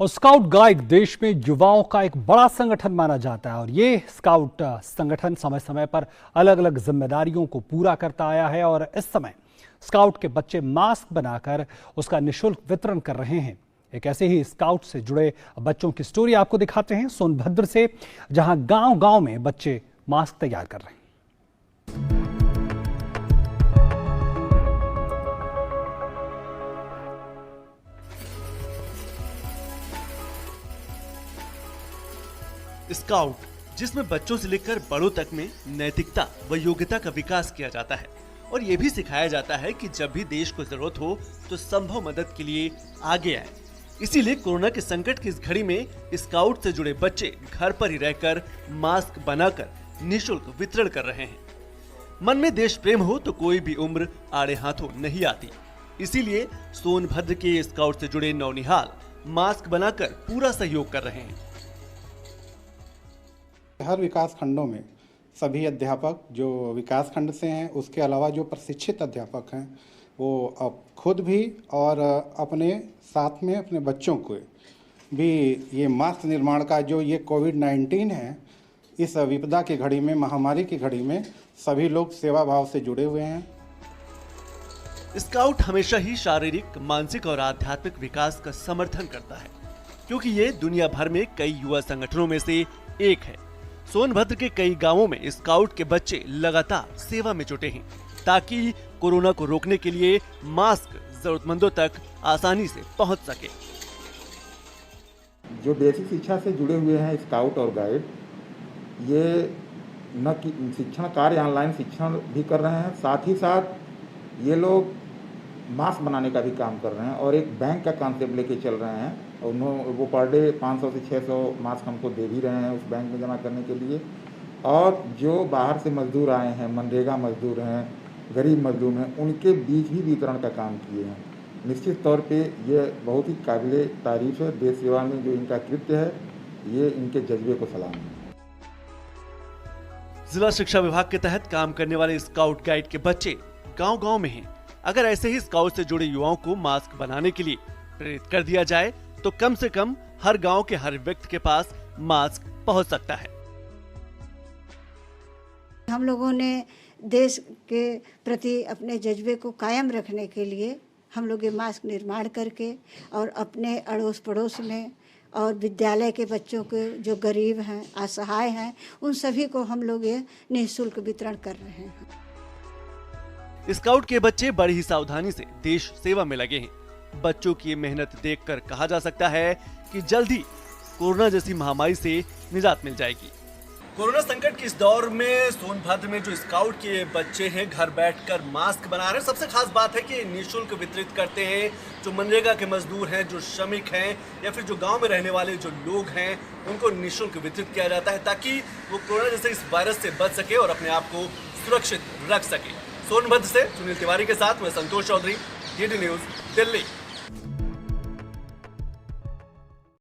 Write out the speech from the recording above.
और scout guide देश में युवाओं का एक बड़ा संगठन माना जाता है और ये स्काउट संगठन समय समय पर अलग अलग जिम्मेदारियों को पूरा करता आया है और इस समय स्काउट के बच्चे मास्क बनाकर उसका निःशुल्क वितरण कर रहे हैं। एक ऐसे ही स्काउट से जुड़े बच्चों की स्टोरी आपको दिखाते हैं सोनभद्र से, जहां गांव-गांव में बच्चे मास्क तैयार कर रहे हैं। स्काउट, जिसमें बच्चों से लेकर बड़ों तक में नैतिकता व योग्यता का विकास किया जाता है और ये भी सिखाया जाता है कि जब भी देश को जरूरत हो तो संभव मदद के लिए आगे आए। इसीलिए कोरोना के संकट की इस घड़ी में स्काउट से जुड़े बच्चे घर पर ही रहकर मास्क बनाकर निःशुल्क वितरण कर रहे हैं। मन में देश प्रेम हो तो कोई भी उम्र आड़े हाथों नहीं आती। इसीलिए सोनभद्र के स्काउट से जुड़े नौनिहाल मास्क बनाकर पूरा सहयोग कर रहे हैं। हर विकास खंडों में सभी अध्यापक जो विकास खंड से हैं, उसके अलावा जो प्रशिक्षित अध्यापक हैं, वो अब खुद भी और अपने साथ में अपने बच्चों को भी ये मास्क निर्माण का जो ये कोविड-19 है, इस विपदा की घड़ी में, महामारी की घड़ी में सभी लोग सेवा भाव से जुड़े हुए हैं। स्काउट हमेशा ही शारीरिक, मानसिक और आध्यात्मिक विकास का समर्थन करता है, क्योंकि ये दुनिया भर में कई युवा संगठनों में से एक है। सोनभद्र के कई गांवों में स्काउट के बच्चे लगातार सेवा में जुटे हैं ताकि कोरोना को रोकने के लिए मास्क जरूरतमंदों तक आसानी से पहुंच सके। जो बेसिक शिक्षा से जुड़े हुए हैं स्काउट और गाइड, ये न कि शिक्षण कार्य ऑनलाइन शिक्षण भी कर रहे हैं, साथ ही साथ ये लोग मास्क बनाने का भी काम कर रहे हैं और एक बैंक का कॉन्सेप्ट लेके चल रहे हैं। वो पर डे 500 से 600 मास्क हमको दे भी रहे हैं उस बैंक में जमा करने के लिए। और जो बाहर से मजदूर आए हैं, मनरेगा मजदूर हैं, गरीब मजदूर हैं, उनके बीच भी वितरण का काम किए हैं। निश्चित तौर पे ये बहुत ही काबिले तारीफ है। देश सेवा में जो इनका कृत्य है, ये इनके जज्बे को सलाम है। जिला शिक्षा विभाग के तहत काम करने वाले स्काउट गाइड के बच्चे गांव-गांव में हैं। अगर ऐसे ही स्काउट से जुड़े युवाओं को मास्क बनाने के लिए प्रेरित कर दिया जाए तो कम से कम हर गांव के हर व्यक्ति के पास मास्क पहुंच सकता है। हम लोगों ने देश के प्रति अपने जज्बे को कायम रखने के लिए हम लोग ये मास्क निर्माण करके और अपने अड़ोस पड़ोस में और विद्यालय के बच्चों के जो गरीब हैं, असहाय हैं, उन सभी को हम लोग ये निःशुल्क वितरण कर रहे हैं। स्काउट के बच्चे बड़ी ही सावधानी से देश सेवा में लगे हैं। बच्चों की ये मेहनत देखकर कहा जा सकता है कि जल्द ही कोरोना जैसी महामारी से निजात मिल जाएगी। कोरोना संकट के इस दौर में सोनभद्र में जो स्काउट के बच्चे हैं घर बैठकर मास्क बना रहे हैं। सबसे खास बात है कि निःशुल्क वितरित करते हैं। जो मनरेगा के मजदूर हैं, जो श्रमिक हैं या फिर जो गांव में रहने वाले जो लोग हैं, उनको निःशुल्क वितरित किया जाता है ताकि वो कोरोना जैसे इस वायरस से बच सके और अपने आप को सुरक्षित रख सके। सोनभद्र से सुनील तिवारी के साथ मैं संतोष चौधरी, DD न्यूज़, दिल्ली।